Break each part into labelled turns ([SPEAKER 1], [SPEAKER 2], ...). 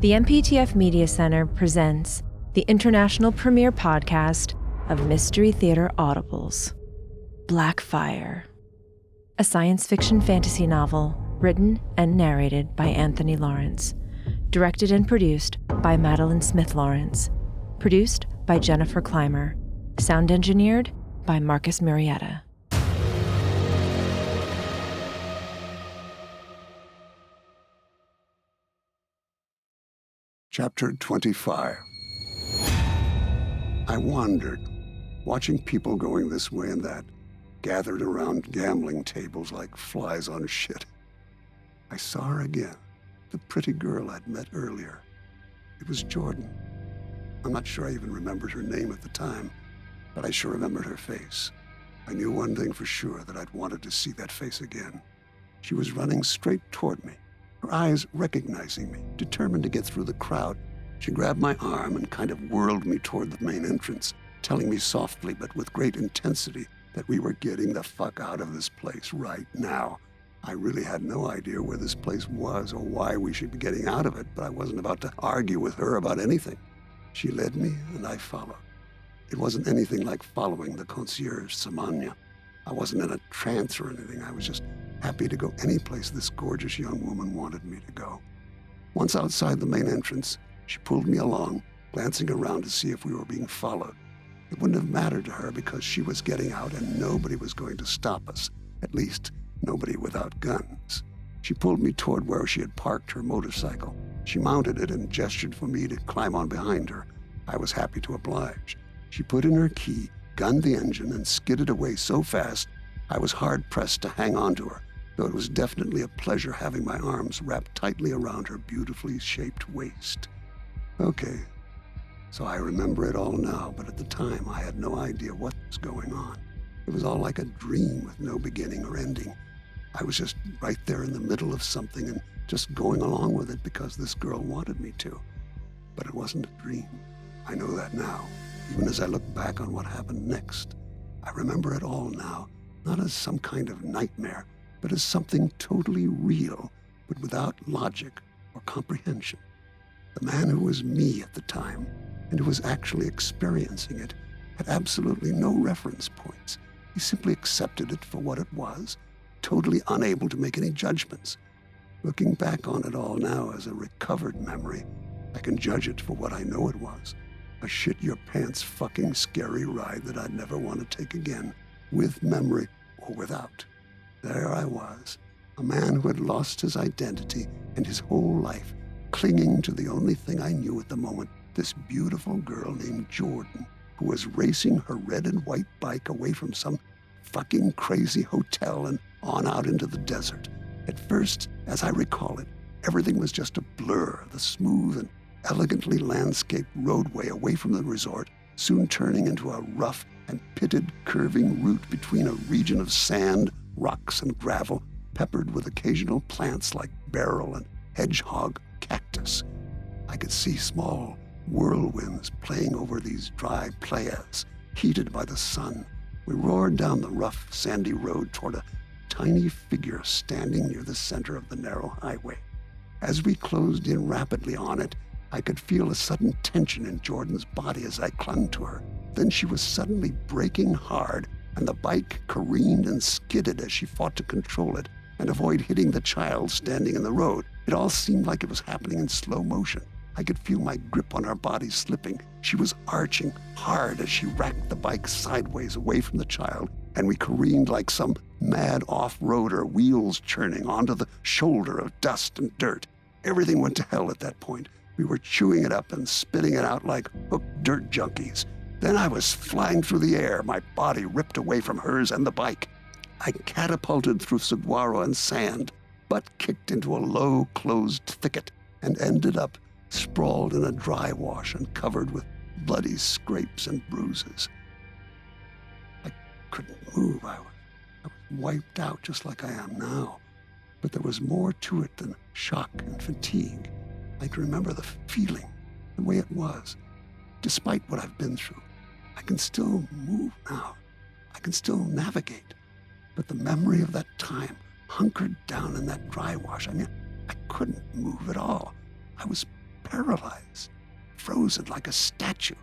[SPEAKER 1] The MPTF Media Center presents the international premiere podcast of Mystery Theater Audibles, Blackfire, a science fiction fantasy novel written and narrated by Anthony Lawrence, directed and produced by Madeline Smith Lawrence, produced by Jennifer Clymer, sound engineered by Marcus Murrieta.
[SPEAKER 2] Chapter 25. I wandered, watching people going this way and that, gathered around gambling tables like flies on shit. I saw her again, the pretty girl I'd met earlier. It was Jordan. I'm not sure I even remembered her name at the time, but I sure remembered her face. I knew one thing for sure, that I'd wanted to see that face again. She was running straight toward me, her eyes recognizing me, determined to get through the crowd. She grabbed my arm and kind of whirled me toward the main entrance, telling me softly but with great intensity that we were getting the fuck out of this place right now. I really had no idea where this place was or why we should be getting out of it, but I wasn't about to argue with her about anything. She led me and I followed. It wasn't anything like following the concierge, Samanya. I wasn't in a trance or anything. I was just happy to go any place this gorgeous young woman wanted me to go. Once outside the main entrance, she pulled me along, glancing around to see if we were being followed. It wouldn't have mattered to her because she was getting out and nobody was going to stop us, at least nobody without guns. She pulled me toward where she had parked her motorcycle. She mounted it and gestured for me to climb on behind her. I was happy to oblige. She put in her key, gunned the engine, and skidded away so fast I was hard-pressed to hang on to her, though it was definitely a pleasure having my arms wrapped tightly around her beautifully shaped waist. Okay, so I remember it all now, but at the time I had no idea what was going on. It was all like a dream with no beginning or ending. I was just right there in the middle of something and just going along with it because this girl wanted me to. But it wasn't a dream. I know that now, even as I look back on what happened next. I remember it all now, not as some kind of nightmare, but as something totally real, but without logic or comprehension. The man who was me at the time, and who was actually experiencing it, had absolutely no reference points. He simply accepted it for what it was, totally unable to make any judgments. Looking back on it all now as a recovered memory, I can judge it for what I know it was. A shit-your-pants fucking scary ride that I'd never want to take again, with memory or without. There I was, a man who had lost his identity and his whole life, clinging to the only thing I knew at the moment, this beautiful girl named Jordan, who was racing her red and white bike away from some fucking crazy hotel and on out into the desert. At first, as I recall it, everything was just a blur, the smooth and elegantly landscaped roadway away from the resort, soon turning into a rough and pitted, curving route between a region of sand, rocks, and gravel, peppered with occasional plants like beryl and hedgehog cactus. I could see small whirlwinds playing over these dry playas, heated by the sun. We roared down the rough, sandy road toward a tiny figure standing near the center of the narrow highway. As we closed in rapidly on it, I could feel a sudden tension in Jordan's body as I clung to her. Then she was suddenly braking hard, and the bike careened and skidded as she fought to control it and avoid hitting the child standing in the road. It all seemed like it was happening in slow motion. I could feel my grip on her body slipping. She was arching hard as she racked the bike sideways away from the child, and we careened like some mad off-roader, wheels churning onto the shoulder of dust and dirt. Everything went to hell at that point. We were chewing it up and spitting it out like hooked dirt junkies. Then I was flying through the air, my body ripped away from hers and the bike. I catapulted through saguaro and sand, butt kicked into a low, closed thicket, and ended up sprawled in a dry wash and covered with bloody scrapes and bruises. I couldn't move. I was wiped out just like I am now. But there was more to it than shock and fatigue. I can remember the feeling, the way it was. Despite what I've been through, I can still move now. I can still navigate. But the memory of that time, hunkered down in that dry wash, I couldn't move at all. I was paralyzed, frozen like a statue,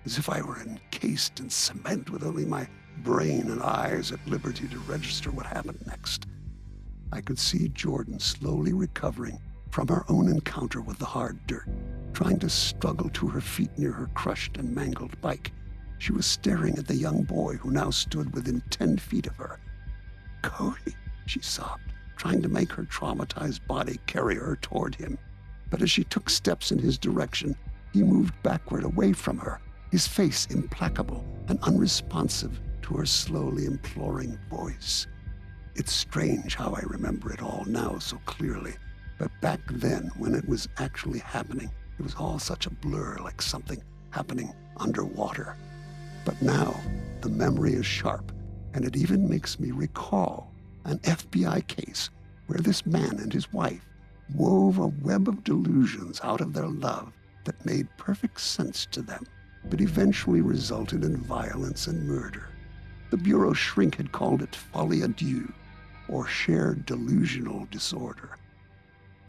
[SPEAKER 2] as if I were encased in cement with only my brain and eyes at liberty to register what happened next. I could see Jordan slowly recovering from her own encounter with the hard dirt, trying to struggle to her feet near her crushed and mangled bike. She was staring at the young boy who now stood within 10 feet of her. "Cody," she sobbed, trying to make her traumatized body carry her toward him. But as she took steps in his direction, he moved backward away from her, his face implacable and unresponsive to her slowly imploring voice. It's strange how I remember it all now so clearly, but back then, when it was actually happening, it was all such a blur, like something happening underwater. But now, the memory is sharp, and it even makes me recall an FBI case where this man and his wife wove a web of delusions out of their love that made perfect sense to them, but eventually resulted in violence and murder. The bureau shrink had called it folie à deux, or shared delusional disorder.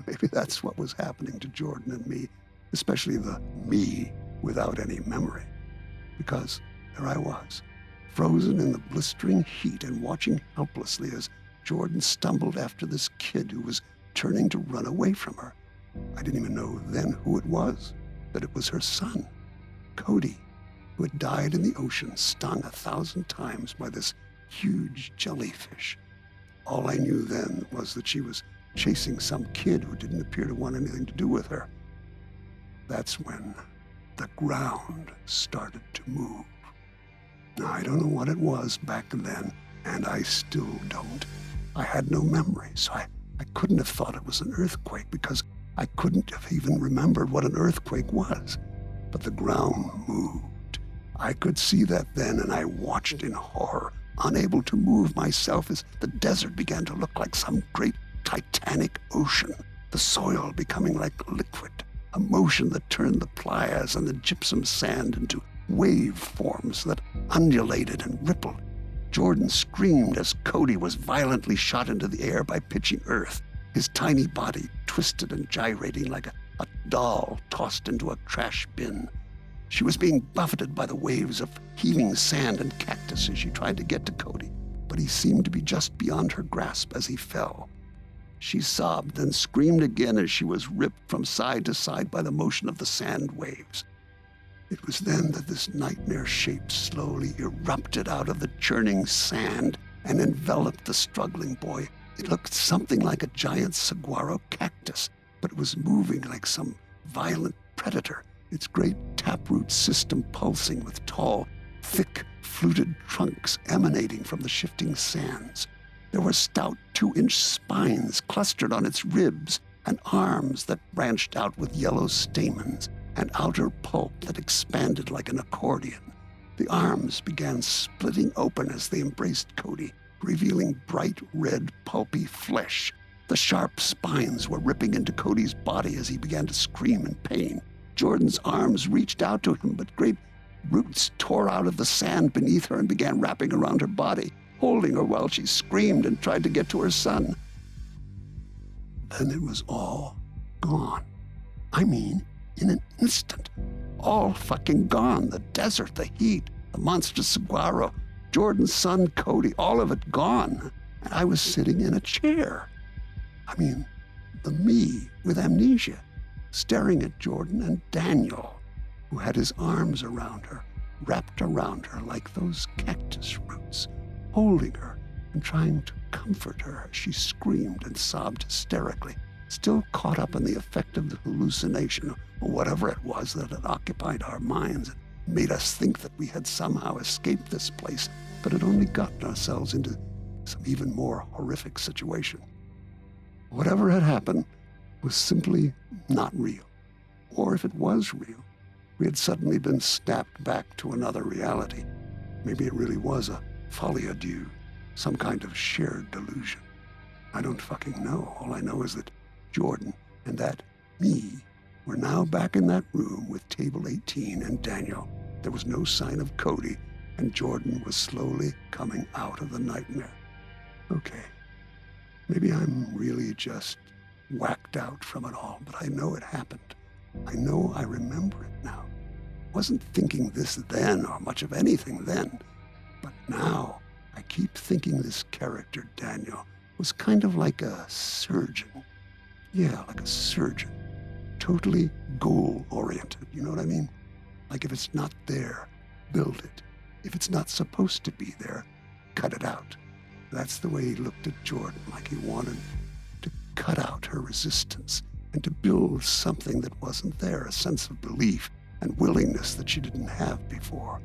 [SPEAKER 2] Maybe that's what was happening to Jordan and me, especially the me without any memory. Because there I was, frozen in the blistering heat and watching helplessly as Jordan stumbled after this kid who was turning to run away from her. I didn't even know then who it was, that it was her son, Cody, who had died in the ocean, stung 1,000 times by this huge jellyfish. All I knew then was that she was chasing some kid who didn't appear to want anything to do with her. That's when the ground started to move. Now, I don't know what it was back then, and I still don't. I had no memory, so I couldn't have thought it was an earthquake because I couldn't have even remembered what an earthquake was. But the ground moved. I could see that then, and I watched in horror, unable to move myself as the desert began to look like some great titanic ocean, the soil becoming like liquid, a motion that turned the playas and the gypsum sand into wave forms that undulated and rippled. Jordan screamed as Cody was violently shot into the air by pitching earth, his tiny body twisted and gyrating like a doll tossed into a trash bin. She was being buffeted by the waves of heaving sand and cactus as she tried to get to Cody, but he seemed to be just beyond her grasp as he fell. She sobbed, then screamed again as she was ripped from side to side by the motion of the sand waves. It was then that this nightmare shape slowly erupted out of the churning sand and enveloped the struggling boy. It looked something like a giant saguaro cactus, but it was moving like some violent predator, its great taproot system pulsing with tall, thick, fluted trunks emanating from the shifting sands. There were stout 2-inch spines clustered on its ribs and arms that branched out with yellow stamens and outer pulp that expanded like an accordion. The arms began splitting open as they embraced Cody, revealing bright red, pulpy flesh. The sharp spines were ripping into Cody's body as he began to scream in pain. Jordan's arms reached out to him, but great roots tore out of the sand beneath her and began wrapping around her body, holding her while she screamed and tried to get to her son. Then it was all gone. I mean, in an instant. All fucking gone. The desert, the heat, the monstrous saguaro, Jordan's son, Cody, all of it gone. And I was sitting in a chair. I mean, the me with amnesia, staring at Jordan and Daniel, who had his arms around her, wrapped around her like those cactus roots, holding her and trying to comfort her as she screamed and sobbed hysterically, still caught up in the effect of the hallucination or whatever it was that had occupied our minds and made us think that we had somehow escaped this place, but had only gotten ourselves into some even more horrific situation. Whatever had happened was simply not real. Or if it was real, we had suddenly been snapped back to another reality. Maybe it really was a folie à deux, some kind of shared delusion. I don't fucking know. All I know is that Jordan and that me were now back in that room with Table 18 and Daniel. There was no sign of Cody, and Jordan was slowly coming out of the nightmare. Okay, maybe I'm really just whacked out from it all, but I know it happened. I know I remember it now. Wasn't thinking this then or much of anything then, but now I keep thinking this character, Daniel, was kind of like a surgeon. Yeah, like a surgeon. Totally goal-oriented, you know what I mean? Like if it's not there, build it. If it's not supposed to be there, cut it out. That's the way he looked at Jordan, like he wanted to cut out her resistance and to build something that wasn't there, a sense of belief and willingness that she didn't have before.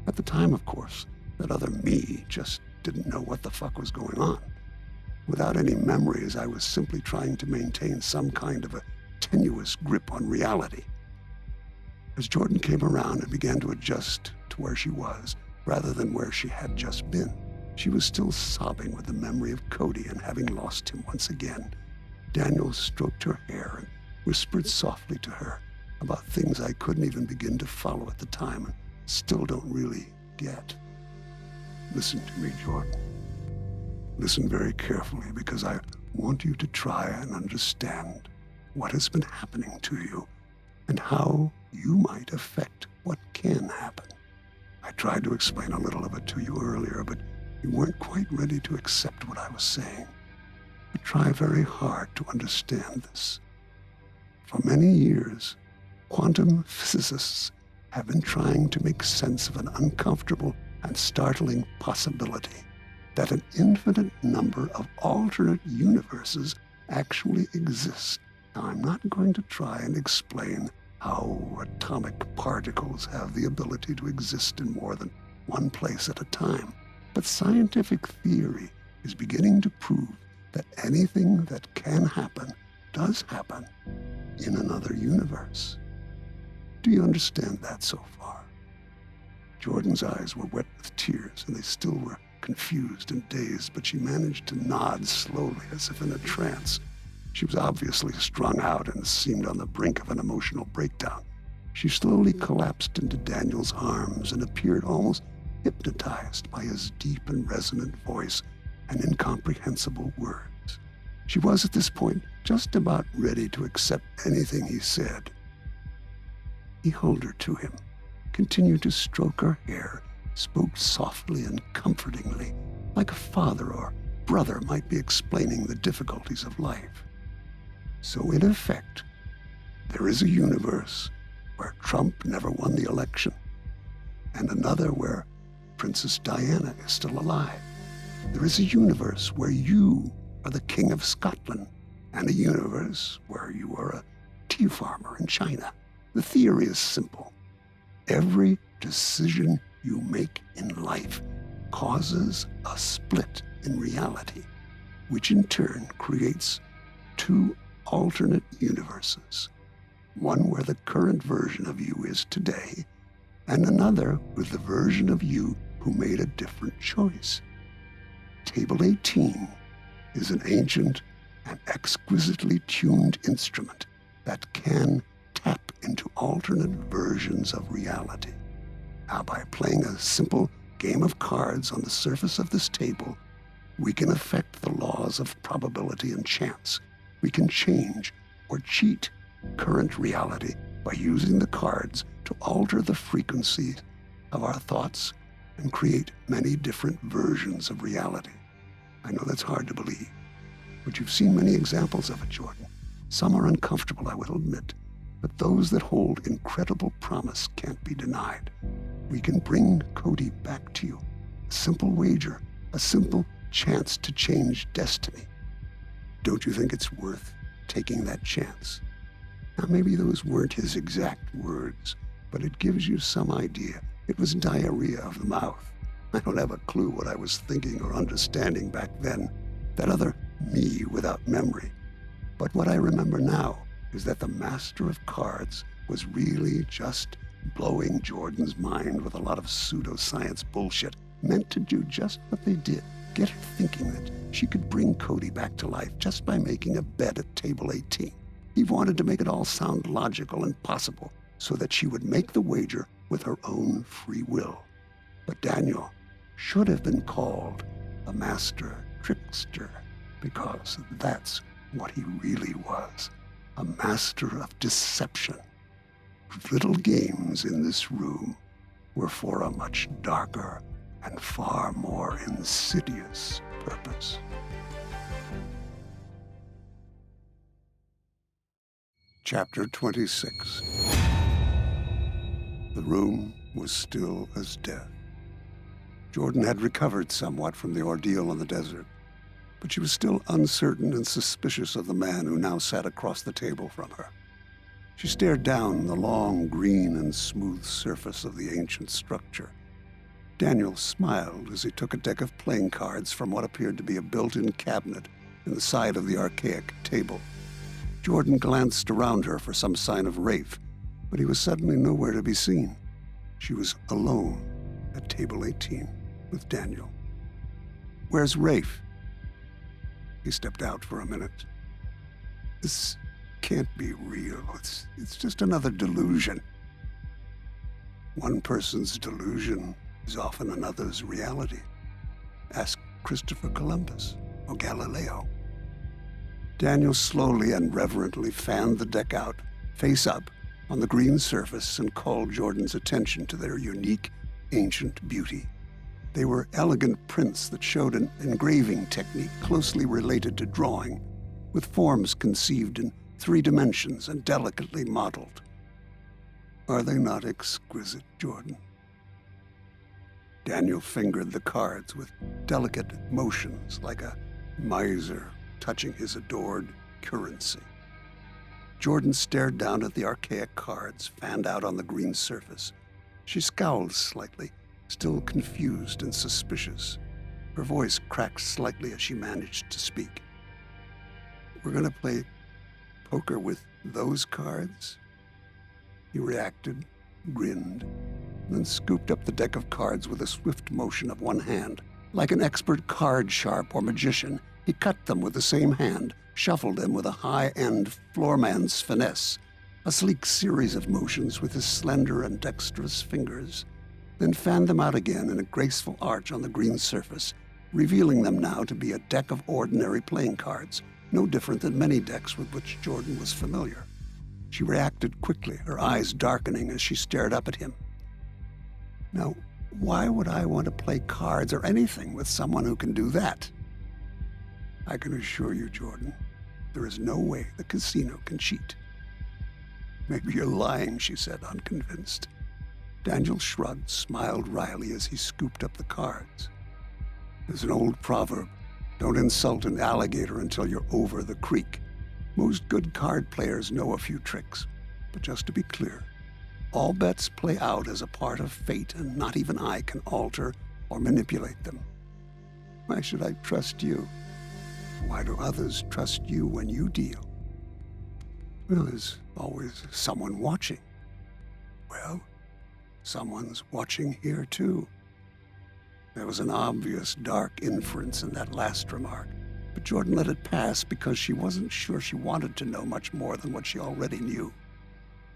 [SPEAKER 2] At the time, of course, that other me just didn't know what the fuck was going on. Without any memories, I was simply trying to maintain some kind of a tenuous grip on reality. As Jordan came around and began to adjust to where she was, rather than where she had just been, she was still sobbing with the memory of Cody and having lost him once again. Daniel stroked her hair and whispered softly to her about things I couldn't even begin to follow at the time and still don't really get. Listen to me, Jordan. Listen very carefully, because I want you to try and understand what has been happening to you and how you might affect what can happen. I tried to explain a little of it to you earlier, but you weren't quite ready to accept what I was saying. But try very hard to understand this. For many years, quantum physicists have been trying to make sense of an uncomfortable and startling possibility that an infinite number of alternate universes actually exist. Now, I'm not going to try and explain how atomic particles have the ability to exist in more than one place at a time, but scientific theory is beginning to prove that anything that can happen does happen in another universe. Do you understand that so far? Jordan's eyes were wet with tears, and they still were confused and dazed, but she managed to nod slowly as if in a trance. She was obviously strung out and seemed on the brink of an emotional breakdown. She slowly collapsed into Daniel's arms and appeared almost hypnotized by his deep and resonant voice and incomprehensible words. She was at this point just about ready to accept anything he said. He held her to him, continued to stroke her hair, spoke softly and comfortingly, like a father or brother might be explaining the difficulties of life. So in effect, there is a universe where Trump never won the election, and another where Princess Diana is still alive. There is a universe where you are the King of Scotland, and a universe where you are a tea farmer in China. The theory is simple. Every decision you make in life causes a split in reality, which in turn creates two alternate universes. One where the current version of you is today, and another with the version of you who made a different choice. Table 18 is an ancient and exquisitely tuned instrument that can tap into alternate versions of reality. Now, by playing a simple game of cards on the surface of this table, we can affect the laws of probability and chance. We can change or cheat current reality by using the cards to alter the frequency of our thoughts and create many different versions of reality. I know that's hard to believe, but you've seen many examples of it, Jordan. Some are uncomfortable, I will admit, but those that hold incredible promise can't be denied. We can bring Cody back to you. A simple wager, a simple chance to change destiny. Don't you think it's worth taking that chance? Now, maybe those weren't his exact words, but it gives you some idea. It was diarrhea of the mouth. I don't have a clue what I was thinking or understanding back then, that other me without memory. But what I remember now is that the master of cards was really just blowing Jordan's mind with a lot of pseudoscience bullshit, meant to do just what they did. Get her thinking that she could bring Cody back to life just by making a bet at table 18. He wanted to make it all sound logical and possible so that she would make the wager with her own free will. But Daniel should have been called a master trickster, because that's what he really was, a master of deception. Little games in this room were for a much darker and far more insidious purpose. Chapter 26. The room was still as death. Jordan had recovered somewhat from the ordeal in the desert, but she was still uncertain and suspicious of the man who now sat across the table from her. She stared down the long, green, and smooth surface of the ancient structure. Daniel smiled as he took a deck of playing cards from what appeared to be a built-in cabinet in the side of the archaic table. Jordan glanced around her for some sign of Rafe, but he was suddenly nowhere to be seen. She was alone at table 18 with Daniel. "Where's Rafe?" He stepped out for a minute. "This can't be real. It's just another delusion." One person's delusion is often another's reality. Ask Christopher Columbus or Galileo. Daniel slowly and reverently fanned the deck out, face up, on the green surface and called Jordan's attention to their unique, ancient beauty. They were elegant prints that showed an engraving technique closely related to drawing, with forms conceived in 3 dimensions and delicately modeled. Are they not exquisite, Jordan? Daniel fingered the cards with delicate motions like a miser touching his adored currency. Jordan stared down at the archaic cards fanned out on the green surface. She scowled slightly, still confused and suspicious. Her voice cracked slightly as she managed to speak. "We're going to play poker with those cards?" He reacted, grinned, and then scooped up the deck of cards with a swift motion of one hand. Like an expert card sharp or magician, he cut them with the same hand, shuffled them with a high-end floorman's finesse, a sleek series of motions with his slender and dexterous fingers, then fanned them out again in a graceful arch on the green surface, revealing them now to be a deck of ordinary playing cards, no different than many decks with which Jordan was familiar. She reacted quickly, her eyes darkening as she stared up at him. "Now, why would I want to play cards or anything with someone who can do that?" "I can assure you, Jordan, there is no way the casino can cheat." "Maybe you're lying," she said, unconvinced. Daniel shrugged, smiled wryly as he scooped up the cards. "There's an old proverb, don't insult an alligator until you're over the creek. Most good card players know a few tricks, but just to be clear, all bets play out as a part of fate, and not even I can alter or manipulate them. Why should I trust you? Why do others trust you when you deal?" "Well, there's always someone watching." "Well, someone's watching here too." There was an obvious dark inference in that last remark, but Jordan let it pass because she wasn't sure she wanted to know much more than what she already knew.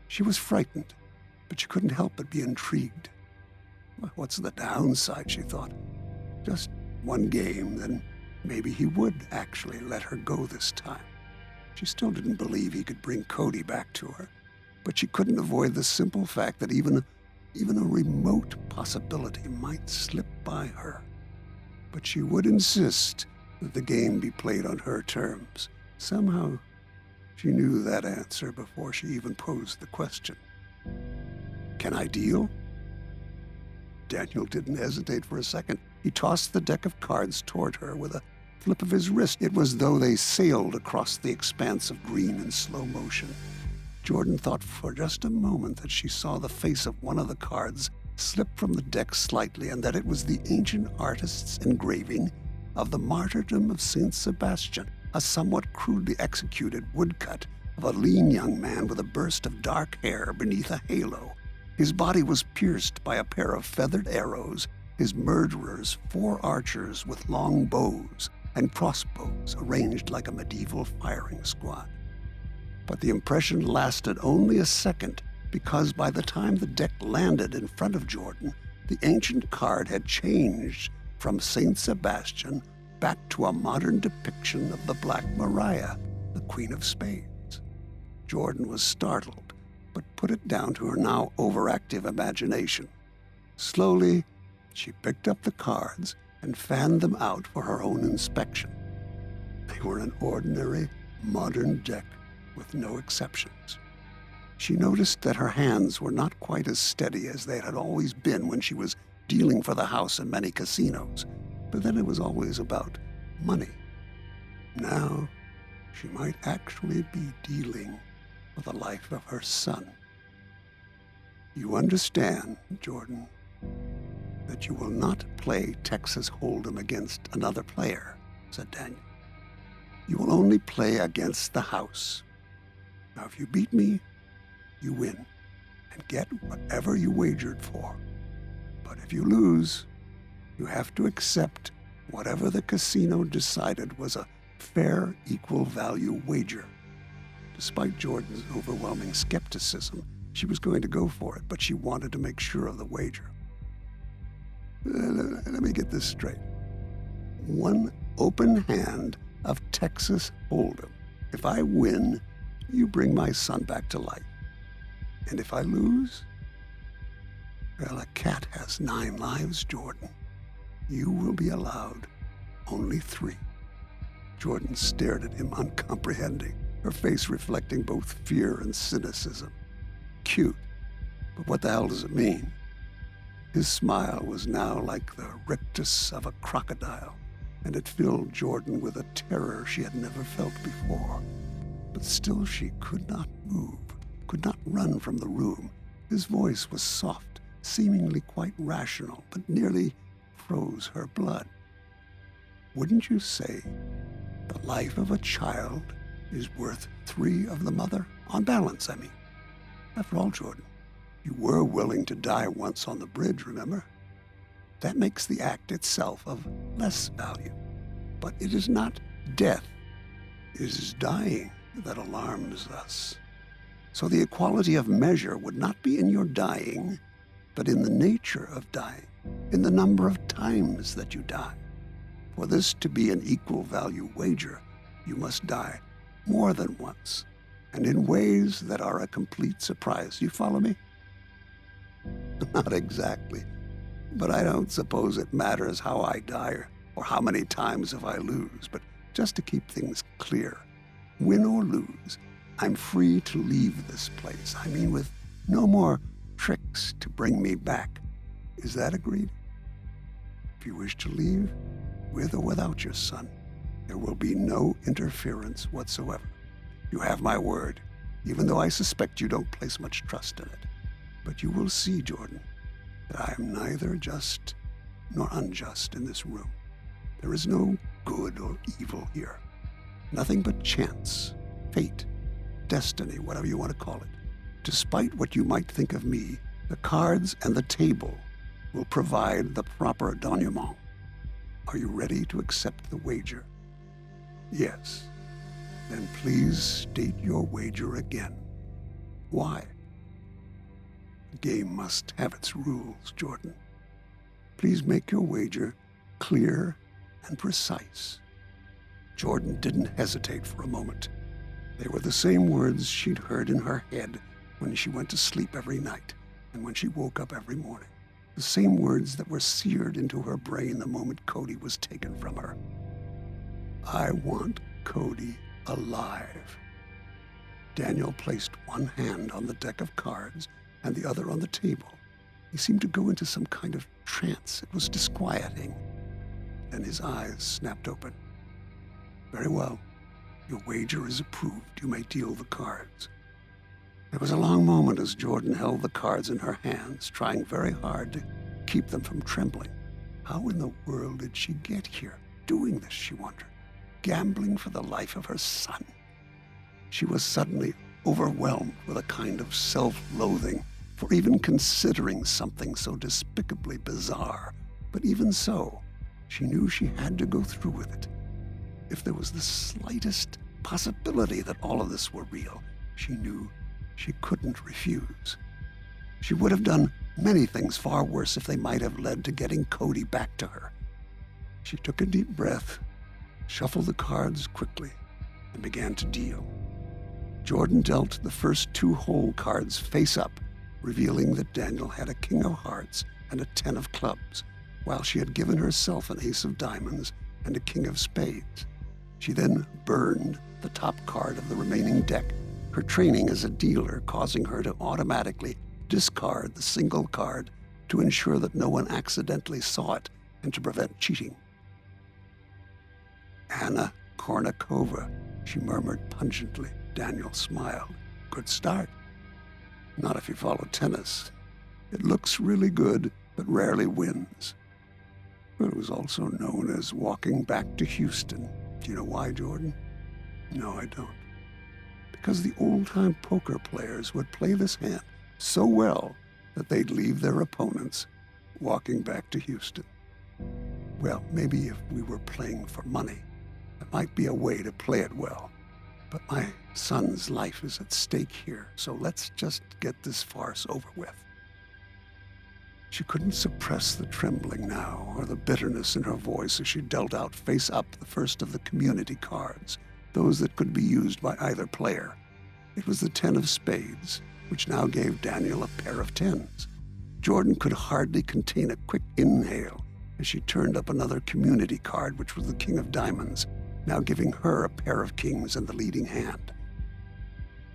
[SPEAKER 2] She was frightened, but she couldn't help but be intrigued. What's the downside, she thought. Just one game, then maybe he would actually let her go this time. She still didn't believe he could bring Cody back to her, but she couldn't avoid the simple fact that even a remote possibility might slip by her. But she would insist that the game be played on her terms. Somehow, she knew that answer before she even posed the question. "Can I deal?" Daniel didn't hesitate for a second. He tossed the deck of cards toward her with a flip of his wrist. It was as though they sailed across the expanse of green in slow motion. Jordan thought for just a moment that she saw the face of one of the cards slip from the deck slightly, and that it was the ancient artist's engraving of the Martyrdom of St. Sebastian, a somewhat crudely executed woodcut of a lean young man with a burst of dark hair beneath a halo. His body was pierced by a pair of feathered arrows, his murderers 4 archers with long bows and crossbows arranged like a medieval firing squad. But the impression lasted only a second, because by the time the deck landed in front of Jordan, the ancient card had changed from St. Sebastian back to a modern depiction of the Black Maria, the Queen of Spades. Jordan was startled, but put it down to her now overactive imagination. Slowly, she picked up the cards and fanned them out for her own inspection. They were an ordinary, modern deck with no exceptions. She noticed that her hands were not quite as steady as they had always been when she was dealing for the house in many casinos, but then it was always about money. Now, she might actually be dealing for the life of her son. You understand, Jordan, that you will not play Texas Hold'em against another player, said Daniel. You will only play against the house. Now, if you beat me, you win and get whatever you wagered for. But if you lose, you have to accept whatever the casino decided was a fair, equal value wager. Despite Jordan's overwhelming skepticism, she was going to go for it, but she wanted to make sure of the wager. Let me get this straight. One open hand of Texas Hold'em. If I win, you bring my son back to life. And if I lose, well, a cat has 9 lives, Jordan. You will be allowed only 3. Jordan stared at him, uncomprehending, her face reflecting both fear and cynicism. Cute, but what the hell does it mean? His smile was now like the rictus of a crocodile, and it filled Jordan with a terror she had never felt before. But still she could not move, could not run from the room. His voice was soft, seemingly quite rational, but nearly froze her blood. Wouldn't you say the life of a child is worth 3 of the mother? On balance, I mean. After all, Jordan, you were willing to die once on the bridge, remember? That makes the act itself of less value. But it is not death, it is dying that alarms us. So the equality of measure would not be in your dying, but in the nature of dying, in the number of times that you die. For this to be an equal value wager, you must die more than once, and in ways that are a complete surprise. You follow me? Not exactly, but I don't suppose it matters how I die or how many times if I lose. But just to keep things clear, win or lose, I'm free to leave this place. I mean, with no more tricks to bring me back. Is that agreed? If you wish to leave, with or without your son, there will be no interference whatsoever. You have my word, even though I suspect you don't place much trust in it. But you will see, Jordan, that I am neither just nor unjust in this room. There is no good or evil here. Nothing but chance, fate, destiny, whatever you want to call it. Despite what you might think of me, the cards and the table will provide the proper denouement. Are you ready to accept the wager? Yes. Then please state your wager again. Why? The game must have its rules, Jordan. Please make your wager clear and precise. Jordan didn't hesitate for a moment. They were the same words she'd heard in her head when she went to sleep every night and when she woke up every morning. The same words that were seared into her brain the moment Cody was taken from her. I want Cody alive. Daniel placed one hand on the deck of cards and the other on the table. He seemed to go into some kind of trance. It was disquieting. Then his eyes snapped open. Very well. Your wager is approved. You may deal the cards. There was a long moment as Jordan held the cards in her hands, trying very hard to keep them from trembling. How in the world did she get here, doing this, she wondered, gambling for the life of her son? She was suddenly overwhelmed with a kind of self-loathing for even considering something so despicably bizarre. But even so, she knew she had to go through with it. If there was the slightest possibility that all of this were real, she knew she couldn't refuse. She would have done many things far worse if they might have led to getting Cody back to her. She took a deep breath, shuffled the cards quickly, and began to deal. Jordan dealt the first 2 hole cards face up, revealing that Daniel had a king of hearts and a 10 of clubs, while she had given herself an ace of diamonds and a king of spades. She then burned the top card of the remaining deck, her training as a dealer causing her to automatically discard the single card to ensure that no one accidentally saw it and to prevent cheating. Anna Kournikova, she murmured pungently. Daniel smiled. Good start. Not if you follow tennis. It looks really good, but rarely wins. But it was also known as walking back to Houston. Do you know why, Jordan? No, I don't. Because the old-time poker players would play this hand so well that they'd leave their opponents walking back to Houston. Well, maybe if we were playing for money, it might be a way to play it well. But my son's life is at stake here, so let's just get this farce over with. She couldn't suppress the trembling now, or the bitterness in her voice as she dealt out face up the first of the community cards, those that could be used by either player. It was the 10 of spades, which now gave Daniel a pair of 10s. Jordan could hardly contain a quick inhale as she turned up another community card, which was the king of diamonds, now giving her a pair of kings and the leading hand.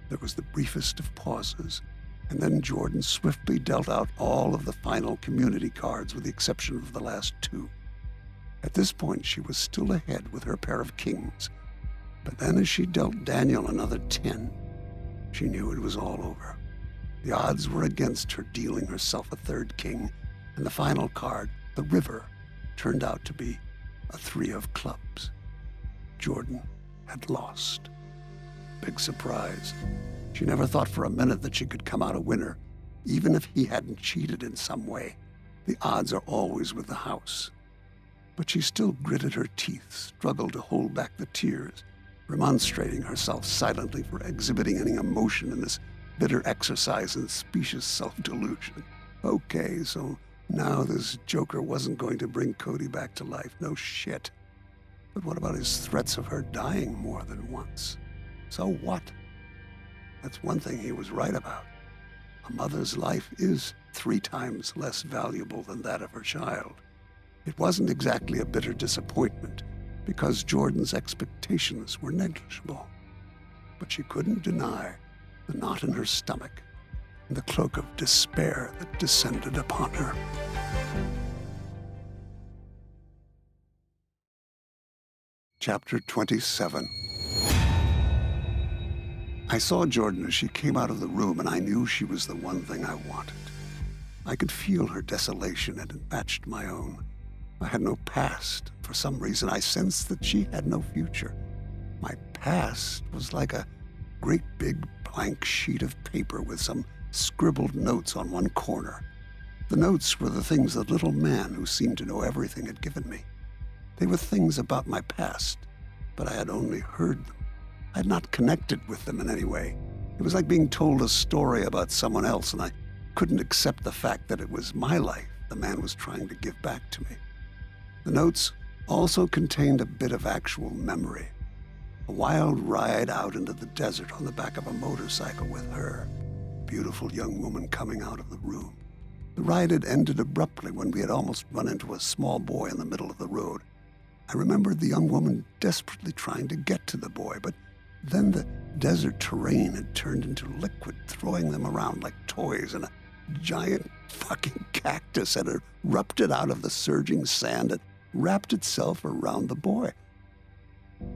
[SPEAKER 2] There was the briefest of pauses, and then Jordan swiftly dealt out all of the final community cards with the exception of the last 2. At this point, she was still ahead with her pair of kings, but then as she dealt Daniel another 10, she knew it was all over. The odds were against her dealing herself a 3rd king, and the final card, the river, turned out to be a 3 of clubs. Jordan had lost. Big surprise. She never thought for a minute that she could come out a winner, even if he hadn't cheated in some way. The odds are always with the house. But she still gritted her teeth, struggled to hold back the tears, remonstrating herself silently for exhibiting any emotion in this bitter exercise in specious self-delusion. Okay, so now this joker wasn't going to bring Cody back to life. No shit. But what about his threats of her dying more than once? So what? That's one thing he was right about. A mother's life is 3 times less valuable than that of her child. It wasn't exactly a bitter disappointment, because Jordan's expectations were negligible. But she couldn't deny the knot in her stomach and the cloak of despair that descended upon her. Chapter 27. I saw Jordan as she came out of the room, and I knew she was the one thing I wanted. I could feel her desolation, and it matched my own. I had no past. For some reason, I sensed that she had no future. My past was like a great big blank sheet of paper with some scribbled notes on one corner. The notes were the things the little man who seemed to know everything had given me. They were things about my past, but I had only heard them. I had not connected with them in any way. It was like being told a story about someone else, and I couldn't accept the fact that it was my life the man was trying to give back to me. The notes also contained a bit of actual memory. A wild ride out into the desert on the back of a motorcycle with her, a beautiful young woman coming out of the room. The ride had ended abruptly when we had almost run into a small boy in the middle of the road. I remembered the young woman desperately trying to get to the boy, but then the desert terrain had turned into liquid, throwing them around like toys, and a giant fucking cactus had erupted out of the surging sand and wrapped itself around the boy.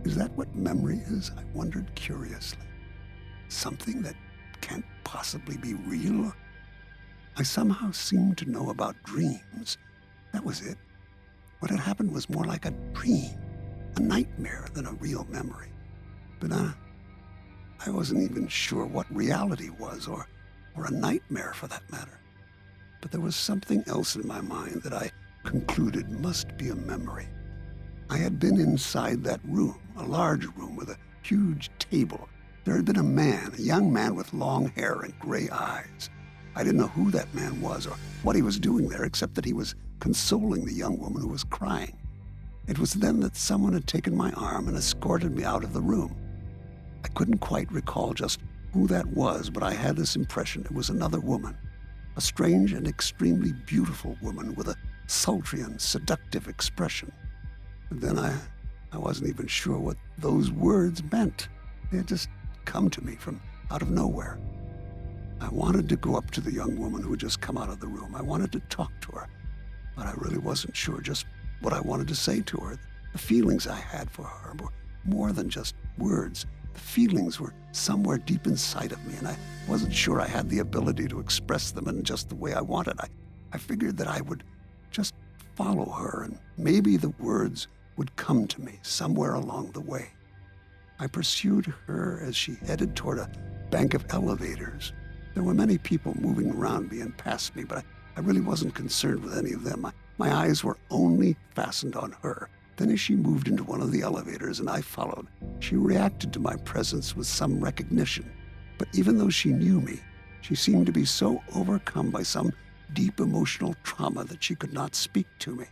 [SPEAKER 2] Is that what memory is? I wondered curiously. Something that can't possibly be real? I somehow seemed to know about dreams. That was it. What had happened was more like a dream, a nightmare than a real memory. But I wasn't even sure what reality was, or a nightmare for that matter. But there was something else in my mind that I concluded must be a memory. I had been inside that room, a large room with a huge table. There had been a man, a young man with long hair and gray eyes. I didn't know who that man was or what he was doing there, except that he was consoling the young woman who was crying. It was then that someone had taken my arm and escorted me out of the room. I couldn't quite recall just who that was, but I had this impression it was another woman, a strange and extremely beautiful woman with a sultry and seductive expression. And then I wasn't even sure what those words meant. They had just come to me from out of nowhere. I wanted to go up to the young woman who had just come out of the room. I wanted to talk to her, but I really wasn't sure just what I wanted to say to her. The feelings I had for her were more than just words. The feelings were somewhere deep inside of me, and I wasn't sure I had the ability to express them in just the way I wanted. I figured that I would just follow her, and maybe the words would come to me somewhere along the way. I pursued her as she headed toward a bank of elevators. There were many people moving around me and past me, but I really wasn't concerned with any of them. My eyes were only fastened on her. Then as she moved into one of the elevators and I followed, she reacted to my presence with some recognition. But even though she knew me, she seemed to be so overcome by some deep emotional trauma that she could not speak to me.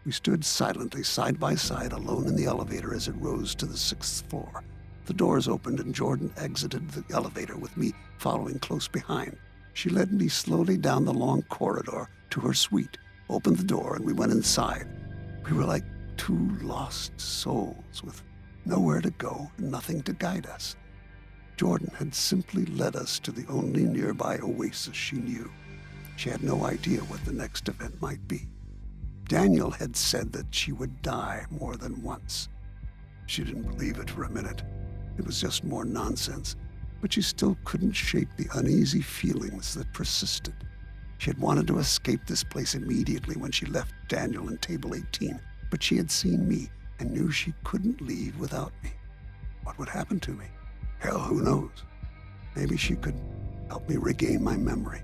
[SPEAKER 2] We stood silently side by side alone in the elevator as it rose to the 6th floor. The doors opened and Jordan exited the elevator with me following close behind. She led me slowly down the long corridor to her suite, opened the door, and we went inside. We were like two lost souls with nowhere to go and nothing to guide us. Jordan had simply led us to the only nearby oasis she knew. She had no idea what the next event might be. Daniel had said that she would die more than once. She didn't believe it for a minute. It was just more nonsense, but she still couldn't shake the uneasy feelings that persisted. She had wanted to escape this place immediately when she left Daniel in Table 18, but she had seen me and knew she couldn't leave without me. What would happen to me? Hell, who knows? Maybe she could help me regain my memory.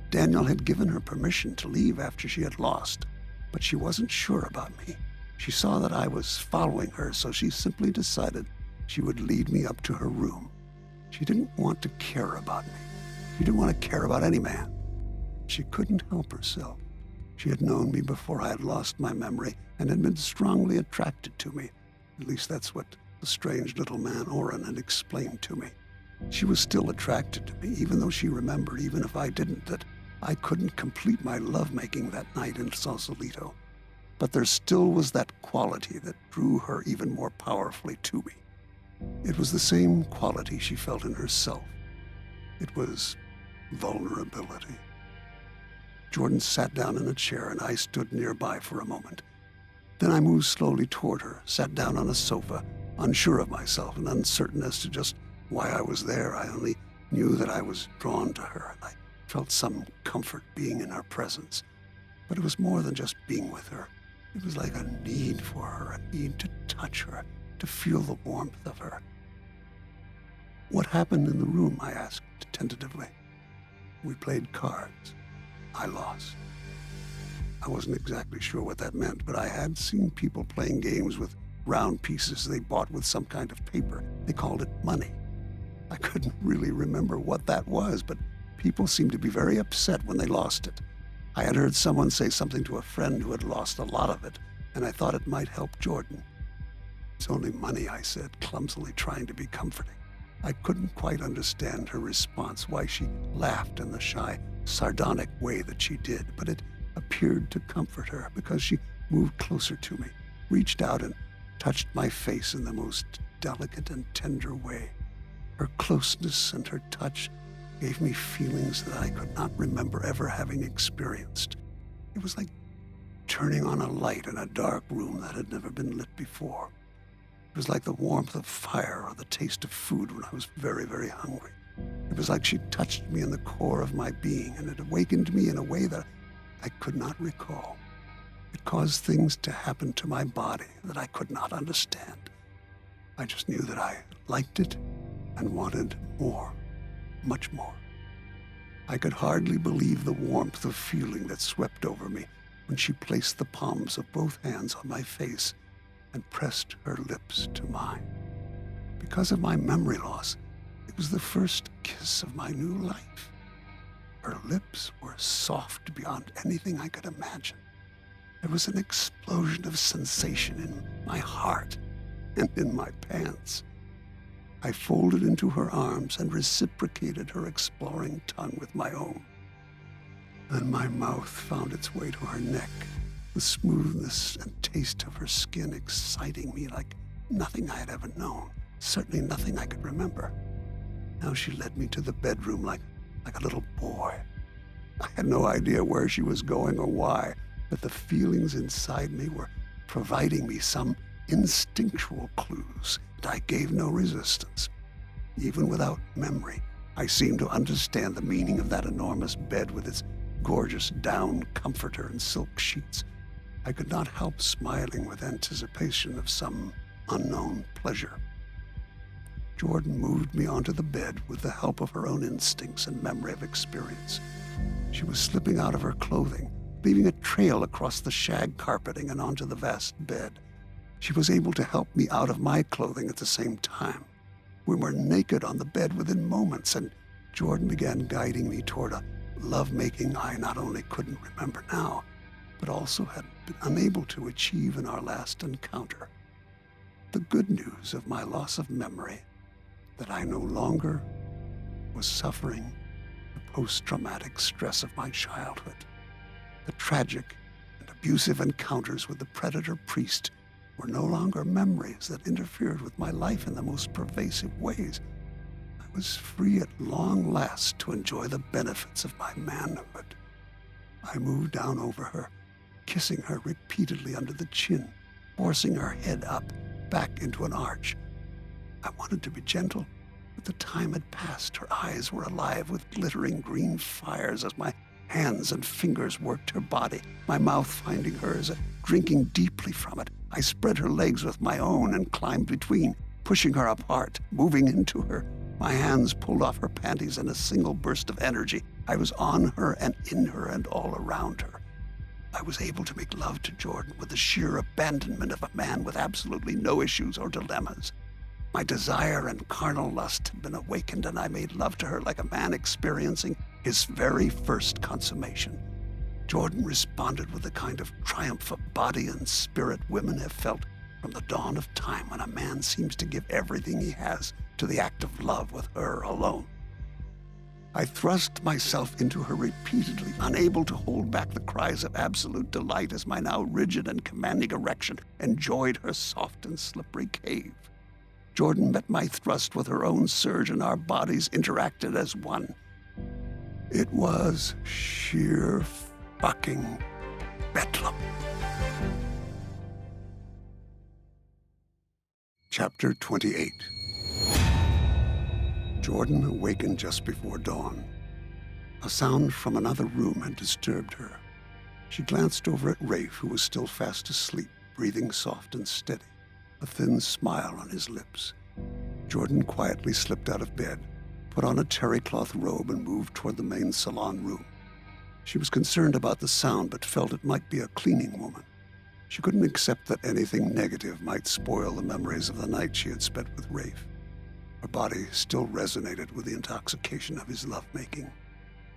[SPEAKER 2] Daniel had given her permission to leave after she had lost, but she wasn't sure about me. She saw that I was following her, so she simply decided she would lead me up to her room. She didn't want to care about me. She didn't want to care about any man. She couldn't help herself. She had known me before I had lost my memory and had been strongly attracted to me. At least that's what the strange little man Oren had explained to me. She was still attracted to me, even though she remembered, even if I didn't, that I couldn't complete my lovemaking that night in Sausalito. But there still was that quality that drew her even more powerfully to me. It was the same quality she felt in herself. It was vulnerability. Jordan sat down in a chair and I stood nearby for a moment. Then I moved slowly toward her, sat down on a sofa, unsure of myself and uncertain as to just why I was there. I only knew that I was drawn to her, and I felt some comfort being in her presence. But it was more than just being with her. It was like a need for her, a need to touch her, to feel the warmth of her. What happened in the room? I asked tentatively. We played cards. I lost. I wasn't exactly sure what that meant, but I had seen people playing games with round pieces they bought with some kind of paper. They called it money. I couldn't really remember what that was, but people seemed to be very upset when they lost it. I had heard someone say something to a friend who had lost a lot of it, and I thought it might help Jordan. It's only money, I said, clumsily trying to be comforting. I couldn't quite understand her response, why she laughed in the shy, sardonic way that she did, but it appeared to comfort her because she moved closer to me, reached out and touched my face in the most delicate and tender way. Her closeness and her touch gave me feelings that I could not remember ever having experienced. It was like turning on a light in a dark room that had never been lit before. It was like the warmth of fire or the taste of food when I was very, very hungry. It was like she touched me in the core of my being, and it awakened me in a way that I could not recall. It caused things to happen to my body that I could not understand. I just knew that I liked it and wanted more, much more. I could hardly believe the warmth of feeling that swept over me when she placed the palms of both hands on my face and pressed her lips to mine. Because of my memory loss, it was the first kiss of my new life. Her lips were soft beyond anything I could imagine. There was an explosion of sensation in my heart and in my pants. I folded into her arms and reciprocated her exploring tongue with my own. Then my mouth found its way to her neck, the smoothness and taste of her skin exciting me like nothing I had ever known, certainly nothing I could remember. Now she led me to the bedroom like a little boy. I had no idea where she was going or why, but the feelings inside me were providing me some instinctual clues, and I gave no resistance. Even without memory, I seemed to understand the meaning of that enormous bed with its gorgeous down comforter and silk sheets. I could not help smiling with anticipation of some unknown pleasure. Jordan moved me onto the bed with the help of her own instincts and memory of experience. She was slipping out of her clothing, leaving a trail across the shag carpeting and onto the vast bed. She was able to help me out of my clothing at the same time. We were naked on the bed within moments, and Jordan began guiding me toward a love-making I not only couldn't remember now, but also had been unable to achieve in our last encounter. The good news of my loss of memory, that I no longer was suffering the post-traumatic stress of my childhood. The tragic and abusive encounters with the predator priest were no longer memories that interfered with my life in the most pervasive ways. I was free at long last to enjoy the benefits of my manhood. I moved down over her, kissing her repeatedly under the chin, forcing her head up, back into an arch. I wanted to be gentle, but the time had passed. Her eyes were alive with glittering green fires as my hands and fingers worked her body, my mouth finding hers, drinking deeply from it. I spread her legs with my own and climbed between, pushing her apart, moving into her. My hands pulled off her panties in a single burst of energy. I was on her and in her and all around her. I was able to make love to Jordan with the sheer abandonment of a man with absolutely no issues or dilemmas. My desire and carnal lust had been awakened, and I made love to her like a man experiencing his very first consummation. Jordan responded with the kind of triumph of body and spirit women have felt from the dawn of time, when a man seems to give everything he has to the act of love with her alone. I thrust myself into her repeatedly, unable to hold back the cries of absolute delight as my now rigid and commanding erection enjoyed her soft and slippery cave. Jordan met my thrust with her own surge, and our bodies interacted as one. It was sheer fucking bedlam. Chapter 28. Jordan awakened just before dawn. A sound from another room had disturbed her. She glanced over at Rafe, who was still fast asleep, breathing soft and steady, a thin smile on his lips. Jordan quietly slipped out of bed, put on a terry cloth robe, and moved toward the main salon room. She was concerned about the sound, but felt it might be a cleaning woman. She couldn't accept that anything negative might spoil the memories of the night she had spent with Rafe. Her body still resonated with the intoxication of his lovemaking,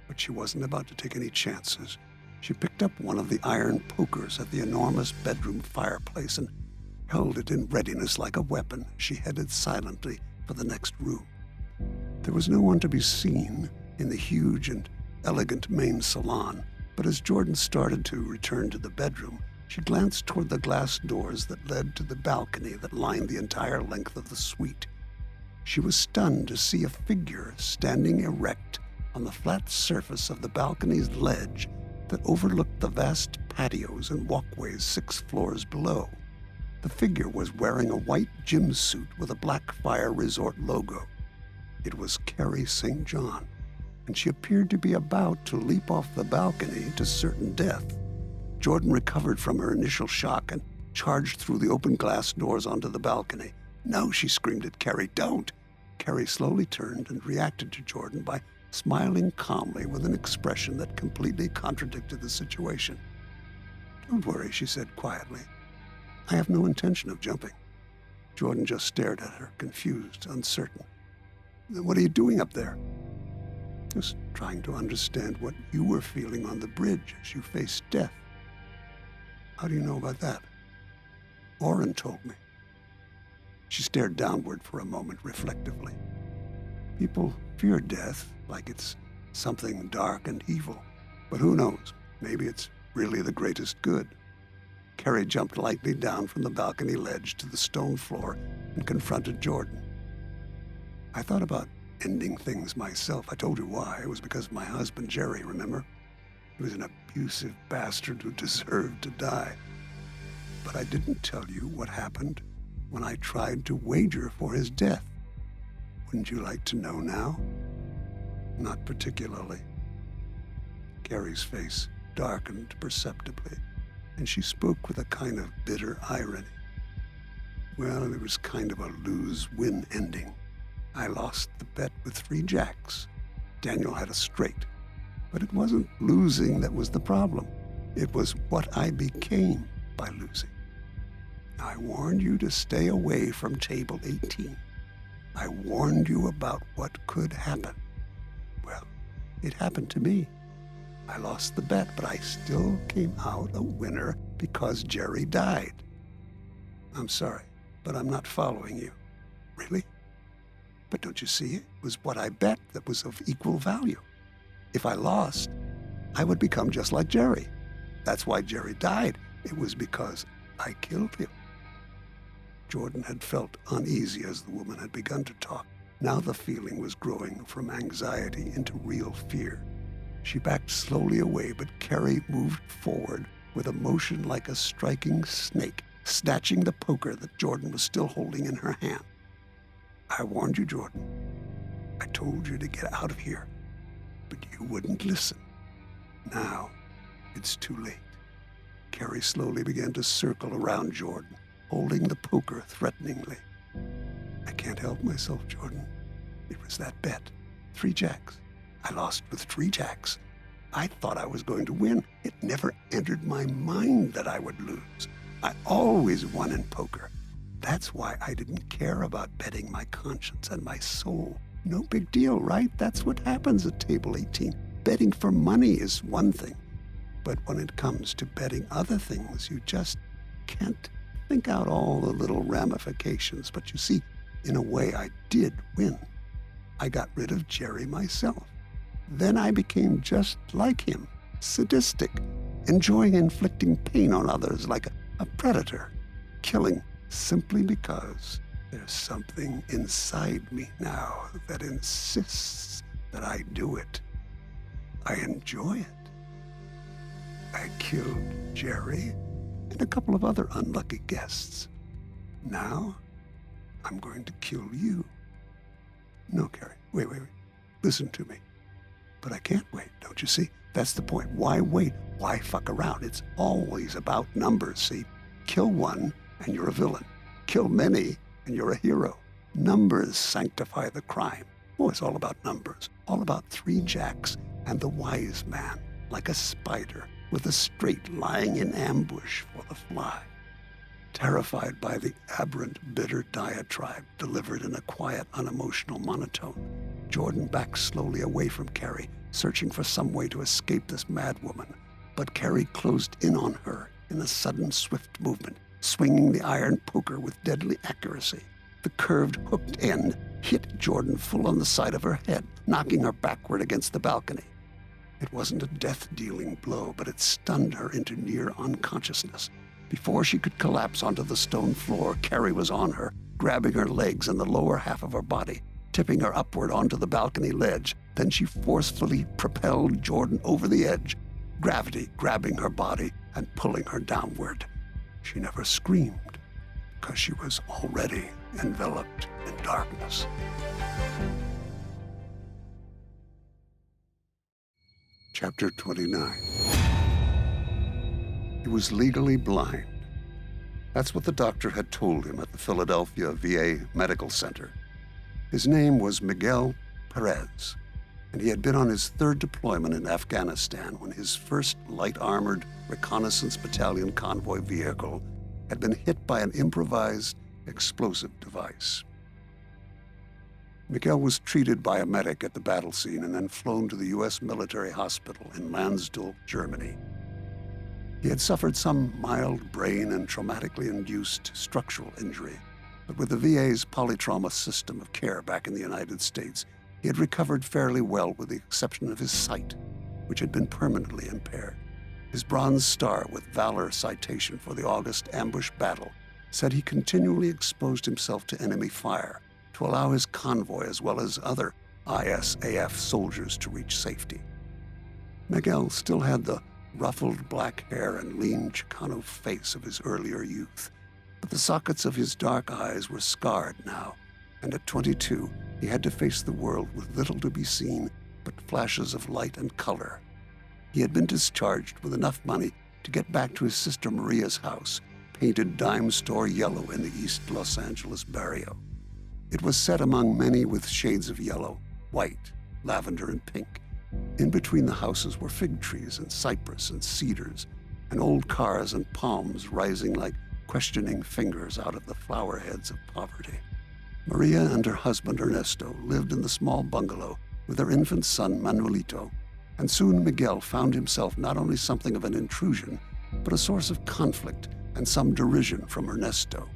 [SPEAKER 2] but she wasn't about to take any chances. She picked up one of the iron pokers at the enormous bedroom fireplace and held it in readiness like a weapon. She headed silently for the next room. There was no one to be seen in the huge and elegant main salon, but as Jordan started to return to the bedroom, she glanced toward the glass doors that led to the balcony that lined the entire length of the suite. She was stunned to see a figure standing erect on the flat surface of the balcony's ledge that overlooked the vast patios and walkways 6 floors below. The figure was wearing a white gym suit with a Blackfire resort logo. It was Carrie St. John, and she appeared to be about to leap off the balcony to certain death. Jordan recovered from her initial shock and charged through the open glass doors onto the balcony. "No," she screamed at Carrie, "don't!" Carrie slowly turned and reacted to Jordan by smiling calmly with an expression that completely contradicted the situation. "Don't worry," she said quietly. "I have no intention of jumping." Jordan just stared at her, confused, uncertain. "What are you doing up there?" "Just trying to understand what you were feeling on the bridge as you faced death." "How do you know about that?" "Oren told me." She stared downward for a moment reflectively. People fear death like it's something dark and evil. But who knows? Maybe it's really the greatest good. Carrie jumped lightly down from the balcony ledge to the stone floor and confronted Jordan. I thought about ending things myself. I told you why. It was because of my husband, Jerry, remember? He was an abusive bastard who deserved to die. But I didn't tell you what happened when I tried to wager for his death. Wouldn't you like to know now? Not particularly. Carrie's face darkened perceptibly, and she spoke with a kind of bitter irony. Well, it was kind of a lose-win ending. I lost the bet with 3 jacks. Daniel had a straight. But it wasn't losing that was the problem. It was what I became by losing. I warned you to stay away from table 18. I warned you about what could happen. Well, it happened to me. I lost the bet, but I still came out a winner because Jerry died. I'm sorry, but I'm not following you. Really? But don't you see, it was what I bet that was of equal value. If I lost, I would become just like Jerry. That's why Jerry died. It was because I killed him. Jordan had felt uneasy as the woman had begun to talk. Now the feeling was growing from anxiety into real fear. She backed slowly away, but Carrie moved forward with a motion like a striking snake, snatching the poker that Jordan was still holding in her hand. I warned you, Jordan. I told you to get out of here, but you wouldn't listen. Now, it's too late. Carrie slowly began to circle around Jordan, holding the poker threateningly. I can't help myself, Jordan. It was that bet. 3 jacks. I lost with 3 jacks. I thought I was going to win. It never entered my mind that I would lose. I always won in poker. That's why I didn't care about betting my conscience and my soul. No big deal, right? That's what happens at table 18. Betting for money is one thing. But when it comes to betting other things, you just can't think out all the little ramifications. But you see, in a way, I did win. I got rid of Jerry myself. Then I became just like him, sadistic, enjoying inflicting pain on others like a predator, killing simply because there's something inside me now that insists that I do it. I enjoy it. I killed Jerry and a couple of other unlucky guests. Now, I'm going to kill you. No, Carrie, wait. Listen to me. But I can't wait, don't you see? That's the point. Why wait? Why fuck around? It's always about numbers, see? Kill one, and you're a villain. Kill many, and you're a hero. Numbers sanctify the crime. Oh, it's all about numbers. All about 3 jacks and the wise man, like a spider with a straight lying in ambush for the fly. Terrified by the aberrant, bitter diatribe delivered in a quiet, unemotional monotone, Jordan backed slowly away from Carrie, searching for some way to escape this mad woman. But Carrie closed in on her in a sudden, swift movement, swinging the iron poker with deadly accuracy. The curved, hooked end hit Jordan full on the side of her head, knocking her backward against the balcony. It wasn't a death-dealing blow, but it stunned her into near unconsciousness. Before she could collapse onto the stone floor, Carrie was on her, grabbing her legs and the lower half of her body, tipping her upward onto the balcony ledge. Then she forcefully propelled Jordan over the edge, gravity grabbing her body and pulling her downward. She never screamed, because she was already enveloped in darkness. Chapter 29. He was legally blind. That's what the doctor had told him at the Philadelphia VA Medical Center. His name was Miguel Perez, and he had been on his 3rd deployment in Afghanistan when his first light-armored reconnaissance battalion convoy vehicle had been hit by an improvised explosive device. Miguel was treated by a medic at the battle scene and then flown to the U.S. military hospital in Landstuhl, Germany. He had suffered some mild brain and traumatically induced structural injury, but with the VA's polytrauma system of care back in the United States, he had recovered fairly well with the exception of his sight, which had been permanently impaired. His Bronze Star with Valor citation for the August ambush battle said he continually exposed himself to enemy fire to allow his convoy as well as other ISAF soldiers to reach safety. Miguel still had the ruffled black hair and lean Chicano face of his earlier youth, but the sockets of his dark eyes were scarred now, and at 22 he had to face the world with little to be seen but flashes of light and color. He had been discharged with enough money to get back to his sister Maria's house, painted dime store yellow in the East Los Angeles barrio. It was set among many with shades of yellow, white, lavender, and pink. In between the houses were fig trees and cypress and cedars, and old cars and palms rising like questioning fingers out of the flower heads of poverty. Maria and her husband Ernesto lived in the small bungalow with their infant son Manuelito, and soon Miguel found himself not only something of an intrusion, but a source of conflict and some derision from Ernesto.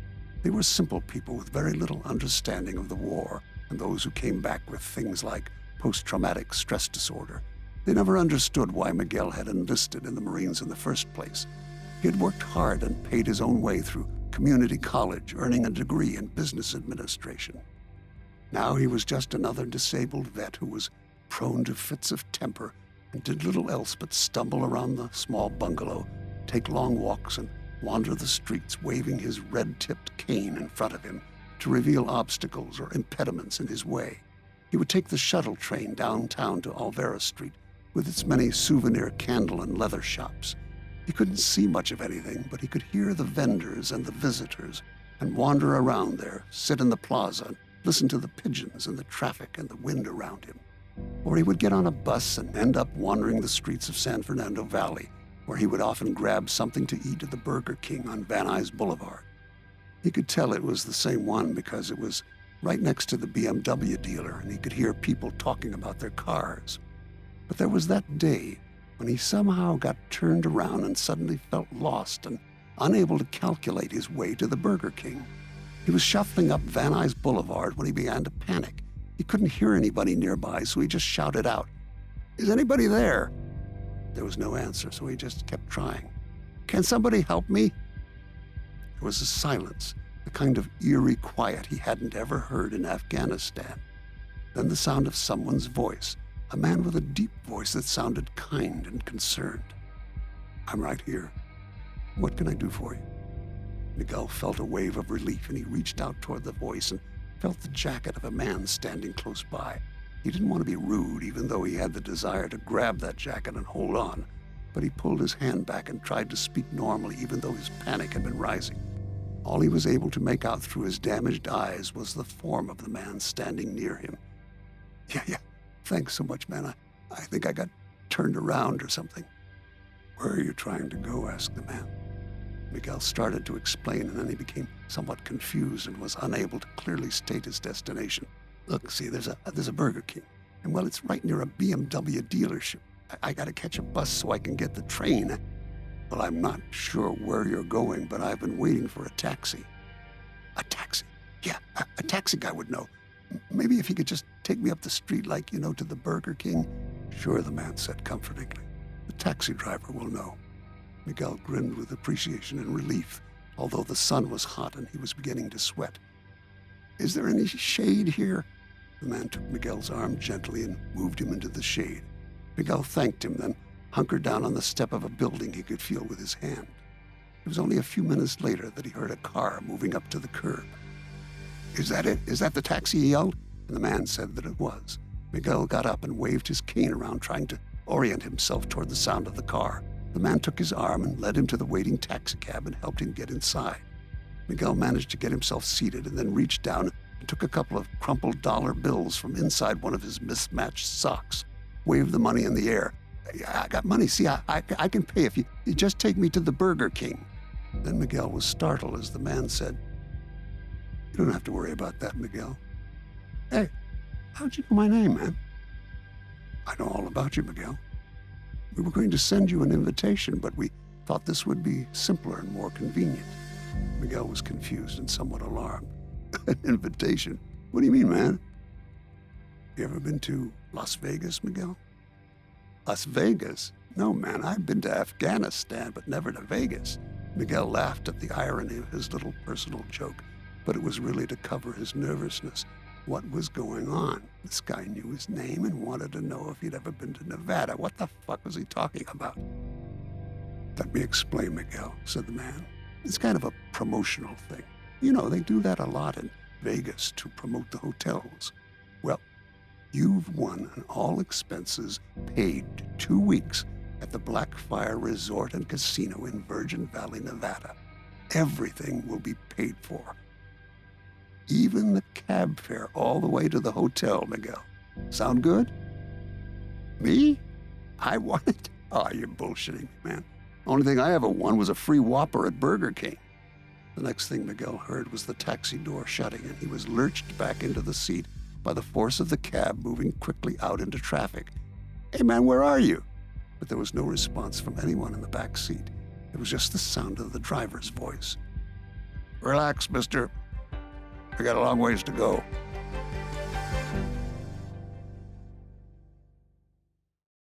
[SPEAKER 2] They were simple people with very little understanding of the war and those who came back with things like post-traumatic stress disorder. They never understood why Miguel had enlisted in the Marines in the first place. He had worked hard and paid his own way through community college, earning a degree in business administration. Now he was just another disabled vet who was prone to fits of temper and did little else but stumble around the small bungalow, take long walks, and wander the streets waving his red-tipped cane in front of him to reveal obstacles or impediments in his way. He would take the shuttle train downtown to Alvera Street with its many souvenir candle and leather shops. He couldn't see much of anything, but he could hear the vendors and the visitors and wander around there, sit in the plaza, and listen to the pigeons and the traffic and the wind around him. Or he would get on a bus and end up wandering the streets of San Fernando Valley, where he would often grab something to eat at the Burger King on Van Nuys Boulevard. He could tell it was the same one because it was right next to the BMW dealer, and he could hear people talking about their cars. But there was that day when he somehow got turned around and suddenly felt lost and unable to calculate his way to the Burger King. He was shuffling up Van Nuys Boulevard when he began to panic. He couldn't hear anybody nearby, so he just shouted out, "Is anybody there?" There was no answer, so he just kept trying. "Can somebody help me?" There was a silence, the kind of eerie quiet he hadn't ever heard in Afghanistan. Then the sound of someone's voice, a man with a deep voice that sounded kind and concerned. "I'm right here. What can I do for you?" Miguel felt a wave of relief, and he reached out toward the voice and felt the jacket of a man standing close by. He didn't want to be rude, even though he had the desire to grab that jacket and hold on, but he pulled his hand back and tried to speak normally, even though his panic had been rising. All he was able to make out through his damaged eyes was the form of the man standing near him. Yeah, thanks so much, man. I think I got turned around or something." "Where are you trying to go?" asked the man. Miguel started to explain, and then he became somewhat confused and was unable to clearly state his destination. "Look, see, there's a Burger King, and well, it's right near a BMW dealership. I gotta catch a bus so I can get the train. Well, I'm not sure where you're going, but I've been waiting for a taxi." "A taxi? Yeah, a taxi guy would know. Maybe if he could just take me up the street like, to the Burger King." "Sure," the man said comfortingly. "The taxi driver will know." Miguel grinned with appreciation and relief, although the sun was hot and he was beginning to sweat. "Is there any shade here?" The man took Miguel's arm gently and moved him into the shade. Miguel thanked him, then hunkered down on the step of a building he could feel with his hand. It was only a few minutes later that he heard a car moving up to the curb. "Is that it? Is that the taxi?" he yelled, and the man said that it was. Miguel got up and waved his cane around, trying to orient himself toward the sound of the car. The man took his arm and led him to the waiting taxicab and helped him get inside. Miguel managed to get himself seated and then reached down and took a couple of crumpled dollar bills from inside one of his mismatched socks, waved the money in the air. "I got money, see, I can pay if you just take me to the Burger King." Then Miguel was startled as the man said, "You don't have to worry about that, Miguel." "Hey, how'd you know my name, man?" "I know all about you, Miguel. We were going to send you an invitation, but we thought this would be simpler and more convenient." Miguel was confused and somewhat alarmed. An invitation? What do you mean, man? You ever been to Las Vegas, Miguel? Las Vegas? No, man, I've been to Afghanistan, but never to Vegas. Miguel laughed at the irony of his little personal joke, but it was really to cover his nervousness. What was going on? This guy knew his name and wanted to know if he'd ever been to Nevada. What the fuck was he talking about? Let me explain, Miguel, said the man. It's kind of a promotional thing. You know, they do that a lot in Vegas to promote the hotels. Well, you've won an all-expenses-paid 2 weeks at the Blackfire Resort and Casino in Virgin Valley, Nevada. Everything will be paid for. Even the cab fare all the way to the hotel, Miguel. Sound good? Me? I won it? Oh, you're bullshitting me, man. Only thing I ever won was a free Whopper at Burger King. The next thing Miguel heard was the taxi door shutting, and he was lurched back into the seat by the force of the cab moving quickly out into traffic. Hey, man, where are you? But there was no response from anyone in the back seat. It was just the sound of the driver's voice. Relax, mister. I got a long ways to go.